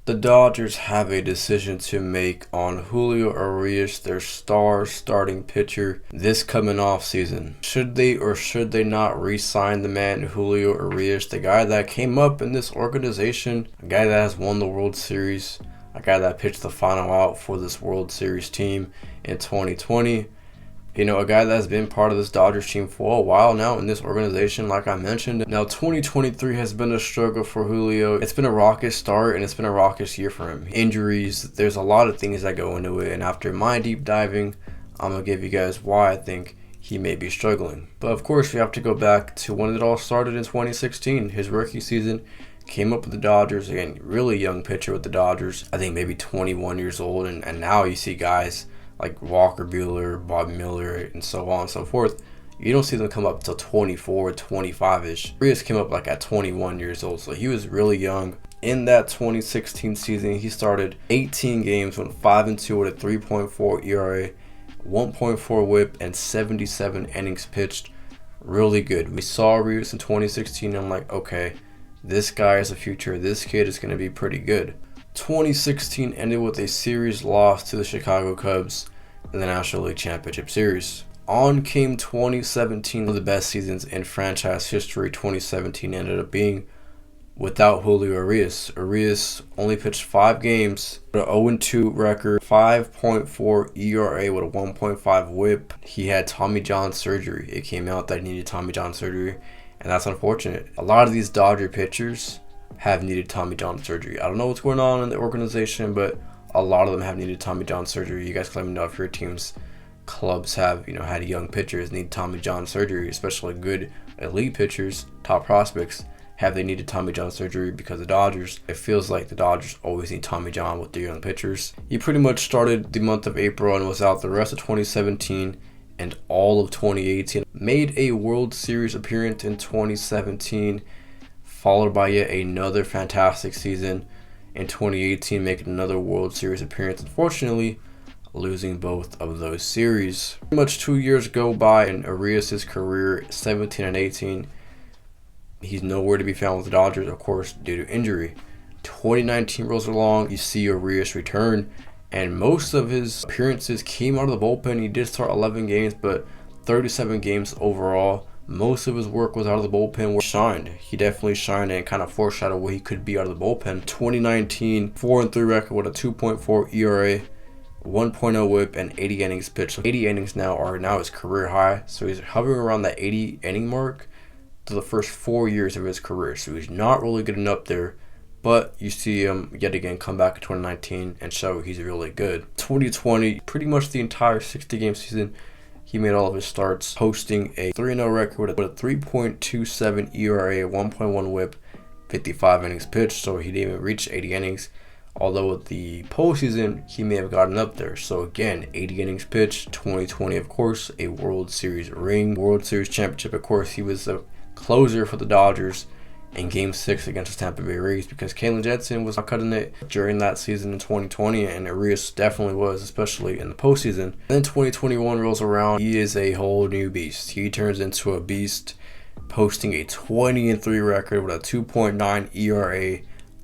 The Dodgers have a decision to make on Julio Urias, their star starting pitcher, this coming off season. Should they or should they not re-sign the man Julio Urias, the guy that came up in this organization, a guy that has won the World Series, a guy that pitched the final out for this World Series team in 2020. You know, a guy that's been part of this Dodgers team for a while now in this organization, like I mentioned. Now, 2023 has been a struggle for Julio. It's been a raucous start, and it's been a raucous year for him. Injuries, there's a lot of things that go into it, and after my deep diving, I'm going to give you guys why I think he may be struggling. But, of course, we have to go back to when it all started in 2016. His rookie season came up with the Dodgers. Again, really young pitcher with the Dodgers. I think maybe 21 years old, and now you see guys like Walker Buehler, Bob Miller, and so on and so forth. You don't see them come up till 24, 25-ish. Urias came up like at 21 years old, so he was really young. In that 2016 season, he started 18 games, went 5-2 with a 3.4 ERA, 1.4 WHIP, and 77 innings pitched. Really good. We saw Urias in 2016, and I'm like, okay, this guy has a future. This kid is going to be pretty good. 2016 ended with a series loss to the Chicago Cubs in the National League Championship Series. On came 2017, one of the best seasons in franchise history. 2017 ended up being without Julio Urias. Urias only pitched 5 games, with an 0-2 record, 5.4 ERA with a 1.5 WHIP. He had Tommy John surgery. It came out that he needed Tommy John surgery, and that's unfortunate. A lot of these Dodger pitchers have needed Tommy John surgery. I don't know what's going on in the organization, but a lot of them have needed Tommy John surgery. You guys can let me know if your team's clubs have, had young pitchers need Tommy John surgery, especially good elite pitchers, top prospects. Have they needed Tommy John surgery? Because the Dodgers, it feels like the Dodgers always need Tommy John with their young pitchers. He pretty much started the month of April and was out the rest of 2017 and all of 2018. Made a World Series appearance in 2017. Followed by yet another fantastic season in 2018, making another World Series appearance. Unfortunately, losing both of those series. Pretty much 2 years go by in Urias' career, 17 and 18. He's nowhere to be found with the Dodgers, of course, due to injury. 2019 rolls along, you see Urias return, and most of his appearances came out of the bullpen. He did start 11 games, but 37 games overall. Most of his work was out of the bullpen where he shined. He definitely shined and kind of foreshadowed what he could be out of the bullpen. 2019, 4-3 record with a 2.4 ERA, 1.0 WHIP, and 80 innings pitched. So 80 innings now his career high. So he's hovering around that 80 inning mark to the first 4 years of his career. So he's not really getting up there. But you see him yet again come back in 2019 and show he's really good. 2020, pretty much the entire 60-game season, he made all of his starts, posting a 3-0 record with a 3.27 ERA, 1.1 WHIP, 55 innings pitched, so he didn't even reach 80 innings. Although with the postseason, he may have gotten up there. So again, 80 innings pitched, 2020, of course, a World Series ring, World Series championship. Of course, he was the closer for the Dodgers in Game 6 against the Tampa Bay Rays because Kalen Jensen was not cutting it during that season in 2020, and Urias definitely was, especially in the postseason. Then 2021 rolls around, he is a whole new beast. He turns into a beast, posting a 20-3 record with a 2.9 ERA,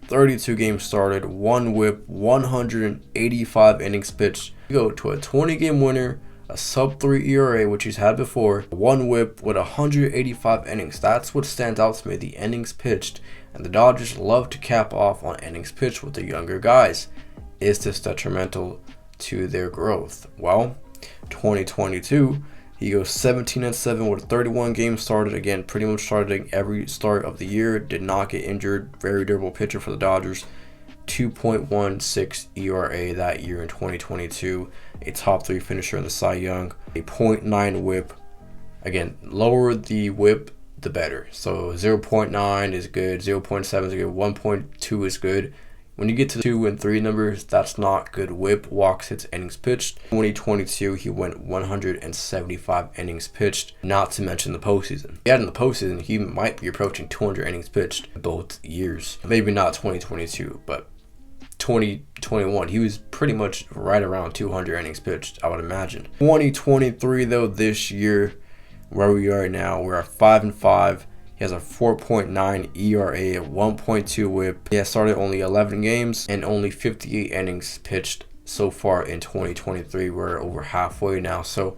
32 games started, 1 WHIP, 185 innings pitched. You go to a 20-game winner, a sub-3 ERA, which he's had before, 1 WHIP with 185 innings. That's what stands out to me, the innings pitched. And the Dodgers love to cap off on innings pitched with the younger guys. Is this detrimental to their growth? Well, 2022, he goes 17-7 with 31 games started. Again, pretty much starting every start of the year. Did not get injured. Very durable pitcher for the Dodgers. 2.16 ERA that year in 2022. A top 3 finisher in the Cy Young. A .9 WHIP. Again, lower the WHIP, the better. So 0.9 is good. 0.7 is good. 1.2 is good. When you get to the 2 and 3 numbers, that's not good WHIP. Walks, hits, innings pitched. 2022, he went 175 innings pitched, not to mention the postseason. Yeah, in the postseason, he might be approaching 200 innings pitched both years. Maybe not 2022, but 2021, he was pretty much right around 200 innings pitched, I would imagine. 2023, though, this year, where we are now, we're at 5-5. He has a 4.9 ERA, a 1.2 whip. He has started only 11 games and only 58 innings pitched so far in 2023. We're over halfway now. So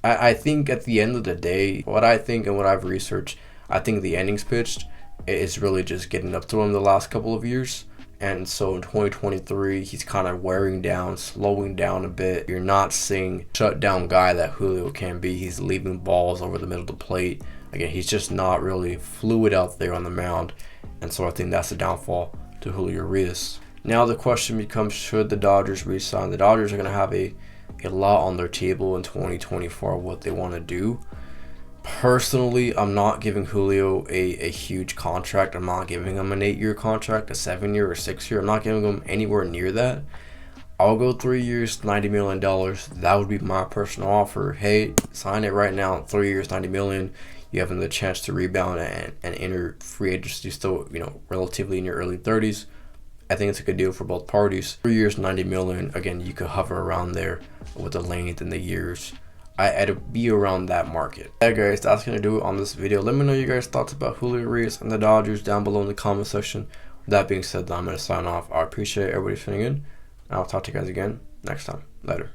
I think at the end of the day, what I think and what I've researched, I think the innings pitched is really just getting up to him the last couple of years. And so in 2023, he's kind of wearing down, slowing down a bit. You're not seeing shutdown guy that Julio can be. He's leaving balls over the middle of the plate. Again, he's just not really fluid out there on the mound. And so I think that's the downfall to Julio Urias. Now the question becomes, should the Dodgers re-sign? The Dodgers are going to have a lot on their table in 2024 of what they want to do. Personally, I'm not giving Julio a huge contract. I'm not giving him an 8-year contract, a 7-year or 6-year. I'm not giving him anywhere near that. I'll go 3 years, $90 million. That would be my personal offer. Hey, sign it right now. 3 years, $90 million. You have the chance to rebound and enter free agency still, relatively in your early 30s. I think it's a good deal for both parties. 3 years, $90 million. Again, you could hover around there with the length and the years. I'd be around that market. Yeah, guys, that's going to do it on this video. Let me know your guys' thoughts about Julio Urias and the Dodgers down below in the comment section. With that being said, I'm going to sign off. I appreciate everybody tuning in. I'll talk to you guys again next time. Later.